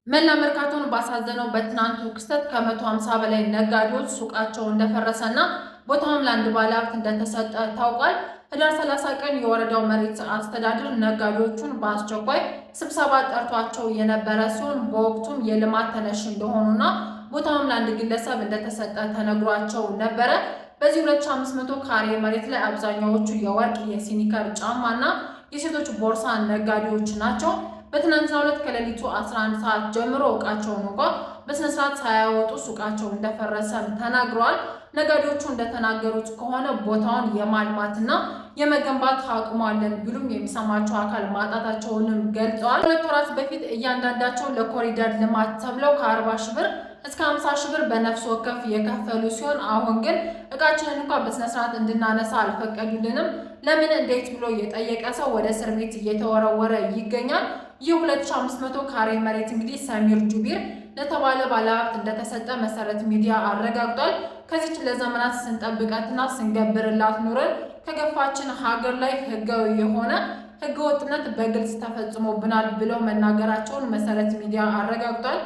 መላ መርካቶን ባሳዘነው በትናንቱ ክስተት ከ150 በላይ ነጋዴዎች ሱቃቸው እንደፈረሰና ቦታውም ለአንድ ባለሀብት እንደተሰጠ ታውቋል። ህዳር 30 ቀን የወረዳው መሬት አስተዳደር ነጋዴዎቹን በአስቸኳይ ስብሰባ ጠርቷቸው የነበረ ሲሆን በወቅቱም የልማት ተነሽ እንደሆኑና ቦታውም ለአንድ ግለሰብ እንደተሰጠ ተነግሯቸው ነበረ። በዚህ 2500 ካሬ መሬት ላይ አብዛኛዎቹ የወርቅ የሲኒከር ጫማና የሴቶች ቦርሳ ነጋዴዎች ናቸው። በትናንትናው ዕለት ከሌሊቱ 11 ሰዓት ጀምሮ ዕቃቸውን እንኳን በስነ ስርዓት ሳያወጡ ሱቃቸው እንደፈረሰ ተናግረዋል። ነጋዴዎቹ እንደተናገሩት ከሆነ ቦታውን የማልማትና የመገንባት አቅሙ አለን ቢሉም የሚሰማቸው አካል ማጣታቸውንም ገልጸዋል። ሁለት ወራት በፊት እያንዳንዳቸው ለኮሪደር ልማት ተብለው ከ40 ሺህ ብር እስከ 50 ሺህ ብር በነፍስ ወከፍ የከፈሉ ሲሆን አሁን ግን ዕቃችንን እንኳን በስነ ስርዓት እንድናነሳ አልፈቀዱልንም፣ ለምን እንዴት ብሎ የጠየቀ ሰው ወደ እስር ቤት እየተወረወረ ይገኛል። ይህ 2500 ካሬ መሬት እንግዲህ ሰሚር ጁቢር ለተባለ ባለሀብት እንደተሰጠ መሰረት ሚዲያ አረጋግጧል። ከዚች ለዘመናት ስንጠብቃትና ስንገብርላት ኑረን ከገፋችን ሀገር ላይ ህጋዊ የሆነ ህገወጥነት በግልጽ ተፈጽሞብናል ብለው መናገራቸውን መሰረት ሚዲያ አረጋግጧል።